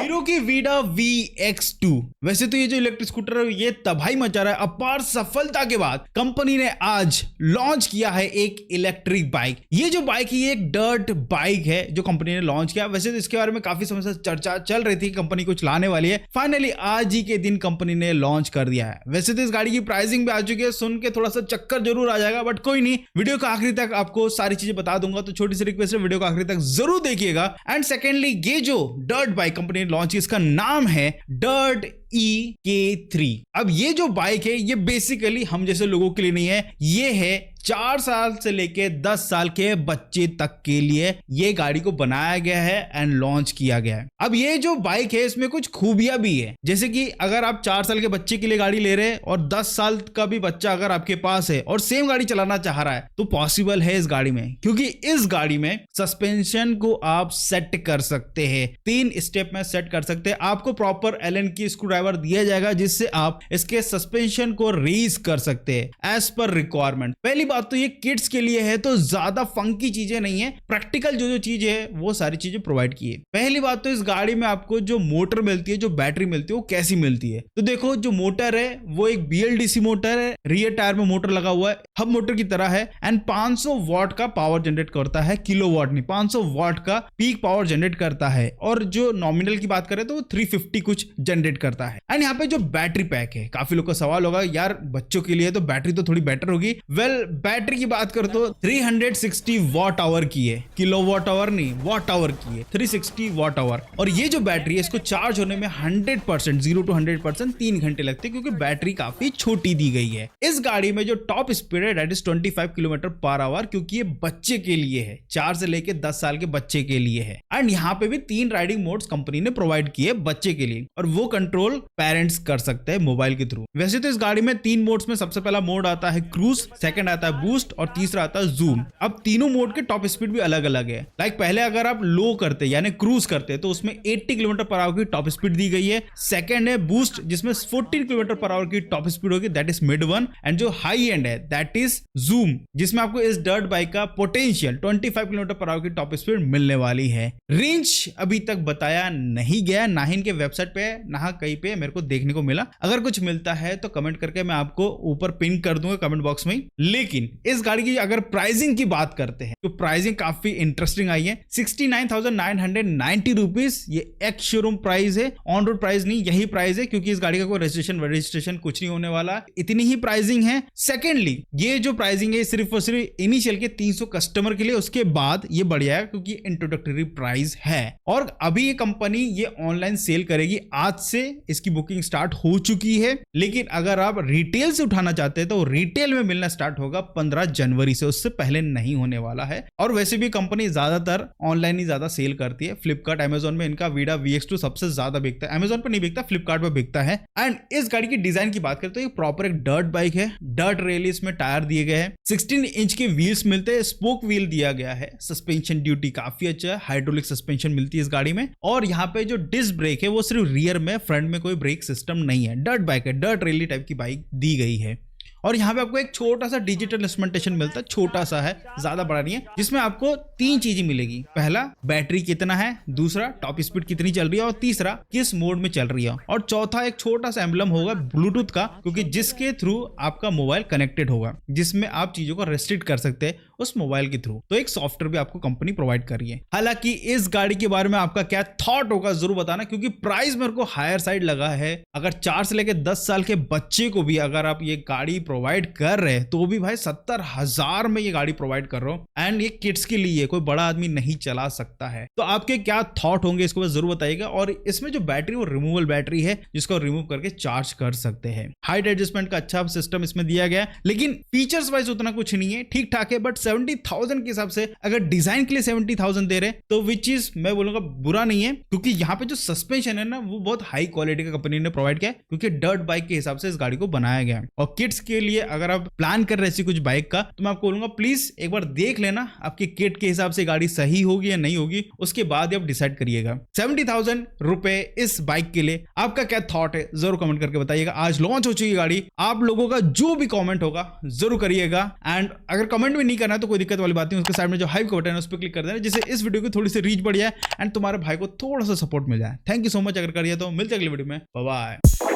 Hero की Vida VX2। वैसे तो ये जो इलेक्ट्रिक स्कूटर है ये तबाही मचा रहा है। अपार सफलता के बाद कंपनी ने आज लॉन्च किया है एक इलेक्ट्रिक बाइक। ये जो बाइक है ये एक डर्ट बाइक है जो कंपनी ने लॉन्च किया। वैसे तो इसके बारे में काफी समय से चर्चा चल रही थी, कंपनी कुछ लाने वाली है। फाइनली आज ही के दिन कंपनी ने लॉन्च कर दिया है। वैसे तो इस गाड़ी की प्राइसिंग भी आ चुकी है, सुन के थोड़ा सा चक्कर जरूर आ जाएगा, बट कोई नहीं, वीडियो का आखिरी तक आपको सारी चीजें बता दूंगा। तो छोटी सी रिक्वेस्ट है, वीडियो का आखिरी तक जरूर देखिएगा। एंड सेकेंडली ये जो डर्ट बाइक कंपनी ने लॉन्च की इसका नाम है डर्ट EK3। अब ये जो बाइक है ये बेसिकली हम जैसे लोगों के लिए नहीं है, ये है 4 साल से लेके 10 साल के बच्चे तक के लिए ये गाड़ी को बनाया गया है एंड लॉन्च किया गया है। अब ये जो बाइक है इसमें कुछ खूबियां भी है, जैसे कि अगर आप 4 साल के बच्चे के लिए गाड़ी ले रहे हैं और 10 साल का भी बच्चा अगर आपके पास है और सेम गाड़ी चलाना चाह रहा है तो पॉसिबल है इस गाड़ी में, क्योंकि इस गाड़ी में सस्पेंशन को आप सेट कर सकते हैं, 3 स्टेप में सेट कर सकते हैं। आपको प्रॉपर एलन की स्क्रू दिया जाएगा जिससे आप इसके सस्पेंशन को रेज कर सकते हैं एज पर रिक्वायरमेंट। पहली बात तो ये किड्स के लिए है तो ज्यादा फंकी चीजें नहीं है, प्रैक्टिकल जो चीजें है वो सारी चीजें प्रोवाइड की है। पहली बात तो इस गाड़ी में आपको जो मोटर मिलती है, जो बैटरी मिलती है वो कैसी मिलती है, तो देखो जो मोटर है वो एक BLDC मोटर है, रियर टायर में मोटर लगा हुआ है, हब मोटर की तरह है एंड 500 वॉट का पावर जनरेट करता है, किलोवाट नहीं 500 वॉट का पीक पावर जनरेट करता है। और जो नॉमिनल की बात करें तो वो 350 कुछ जनरेट करता है। एंड यहाँ पे जो बैटरी पैक है, काफी लोग का सवाल होगा यार बच्चों के लिए तो बैटरी तो थोड़ी बेटर होगी। वेल बैटरी की बात करो तो 360 वॉट आवर की है, किलोवाट आवर नहीं वॉट आवर की है, 360 वॉट आवर। और ये जो बैटरी है इसको चार्ज होने में 100% 0 to 100% 3 घंटे लगते हैं, क्योंकि बैटरी काफी छोटी दी गई है। इस गाड़ी में जो टॉप स्पीड है दैट इज 25 km/h, क्योंकि ये बच्चे के लिए है, 4 से लेके 10 साल के बच्चे के लिए है। एंड यहाँ पे भी 3 राइडिंग मोड्स कंपनी ने प्रोवाइड किए बच्चे के लिए, और वो कंट्रोल पेरेंट्स कर सकते हैं मोबाइल के थ्रू। वैसे तो इस गाड़ी में 3 मोड्स में सबसे पहला मोड आता है क्रूज, सेकंड आता है बूस्ट और तीसरा आता है जूम। अब तीनों मोड के टॉप स्पीड भी अलग अलग है। लाइक पहले अगर आप लो करते यानी क्रूज करते तो उसमें 80 km/h की टॉप स्पीड दी गई है। सेकंड है बूस्ट जिसमें 14 km/h की टॉप स्पीड होगी, that is mid one. And जो हाई एंड है दैट इज जूम, जिसमें आपको इस डर्ट बाइक का पोटेंशियल 25 km/h की टॉप स्पीड मिलने वाली है। रेंज अभी तक बताया नहीं गया, ना ही इनके वेबसाइट पे ना कहीं पे मेरे को देखने को मिला। अगर कुछ मिलता है तो कमेंट करके मैं आपको ऊपर पिन कर दूंगा कमेंट बॉक्स में। लेकिन इस गाड़ी की अगर प्राइसिंग की बात करते हैं तो प्राइसिंग काफी इंटरेस्टिंग आई है। 69,990 रुपीज ये एक्स शोरूम प्राइस है, ऑन रोड प्राइस नहीं, यही प्राइस है, क्योंकि इस गाड़ी का कोई रजिस्ट्रेशन कुछ नहीं होने वाला, इतनी ही प्राइसिंग है। सेकेंडली ये जो प्राइसिंग है सिर्फ और सिर्फ इनिशियल के 300 कस्टमर के लिए, उसके बाद ये बढ़ जाएगा क्योंकि इंट्रोडक्टरी प्राइस है। और अभी ये कंपनी ये ऑनलाइन सेल करेगी, आज से इसकी बुकिंग स्टार्ट हो चुकी है। लेकिन अगर आप रिटेल से उठाना चाहते हैं तो रिटेल में मिलना स्टार्ट होगा 15 जनवरी से, उससे पहले नहीं होने वाला है। और वैसे भी कंपनी ज्यादातर ऑनलाइन ही ज्यादा सेल करती है। फ्लिपकार्ट, अमेजोन में इनका वीडा VX2 सबसे ज्यादा बिकता है, अमेजोन पर नहीं बिकता, फ्लिपकार्ट पर बिकता है। एंड इस गाड़ी की डिजाइन की बात करें तो ये प्रॉपर एक डर्ट बाइक है, डर्ट रेली इसमें टायर दिए गए हैं, 16 इंच के व्हील्स मिलते हैं, स्पोक व्हील दिया गया है, सस्पेंशन ड्यूटी काफी अच्छा है, हाइड्रोलिक सस्पेंशन मिलती है इस गाड़ी में। और यहाँ पे जो डिस्क ब्रेक है वो सिर्फ रियर में, फ्रंट में कोई ब्रेक सिस्टम नहीं है। डर्ट बाइक है, डर्ट रैली टाइप की बाइक दी गई है। और यहाँ पे आपको एक छोटा सा डिजिटल इंस्ट्रूमेंटेशन मिलता है, छोटा सा है, ज्यादा बड़ा नहीं है, जिसमें आपको 3 चीजें मिलेगी। पहला बैटरी कितना है, दूसरा टॉप स्पीड कितनी चल रही है, और तीसरा किस मोड में चल रही है, और चौथा एक छोटा सा एम्बलम होगा ब्लूटूथ का, क्योंकि जिसके थ्रू आपका मोबाइल कनेक्टेड होगा, जिसमें आप चीजों को रेस्ट्रिक्ट कर सकते हैं उस मोबाइल के थ्रू। तो एक सॉफ्टवेयर भी आपको कंपनी प्रोवाइड कर रही है। हालांकि इस गाड़ी के बारे में आपका क्या थॉट होगा जरूर बताना, क्योंकि प्राइस मेरे को हायर साइड लगा है। अगर 4 से लेकर 10 साल के बच्चे को भी अगर आप ये गाड़ी प्रोवाइड कर रहे हैं तो भी भाई 70,000 में ये गाड़ी प्रोवाइड कर रहा हूं। एंड ये किड्स के लिए, कोई बड़ा आदमी नहीं चला सकता है। तो आपके क्या थॉट होंगे इसको जरूर बताइएगा। और इसमें जो बैटरी वो रिमूवेबल बैटरी है, जिसको रिमूव करके चार्ज कर सकते हैं। हाइट एडजस्टमेंट का अच्छा सिस्टम इसमें दिया गया है, लेकिन फीचर्स वाइज उतना कुछ नहीं है, ठीक ठाक है। बट 70,000 के हिसाब से अगर डिजाइन के लिए 70,000 दे रहे तो विच इज मैं बोलूंगा बुरा नहीं है, क्योंकि यहाँ पे जो सस्पेंशन है ना वो बहुत हाई क्वालिटी का कंपनी ने प्रोवाइड किया है, क्योंकि डर्ट बाइक के हिसाब से इस गाड़ी को बनाया गया है। और किड्स के लिए अगर आप प्लान कर रहे हैं कुछ बाइक का, तो मैं आपको बोलूंगा प्लीज एक बार देख लेना आपके किड के हिसाब से गाड़ी सही होगी या नहीं होगी, उसके बाद आप डिसाइड करिएगा। 70,000 रुपए इस बाइक के लिए आपका क्या थॉट है जरूर कमेंट करके बताइएगा। आज लॉन्च हो चुकी गाड़ी, आप लोगों का जो भी कमेंट होगा जरूर करिएगा। एंड अगर कमेंट भी नहीं करना तो कोई दिक्कत वाली बात नहीं, उसके साइड में जो हाइप का बटन है उस पर क्लिक कर देना, जिससे इस वीडियो की थोड़ी सी रीच बढ़ जाए एंड तुम्हारे भाई को थोड़ा सा सपोर्ट मिल जाए। थैंक यू सो मच, अगर करिए तो मिलते हैं अगले वीडियो में, बाय बाय।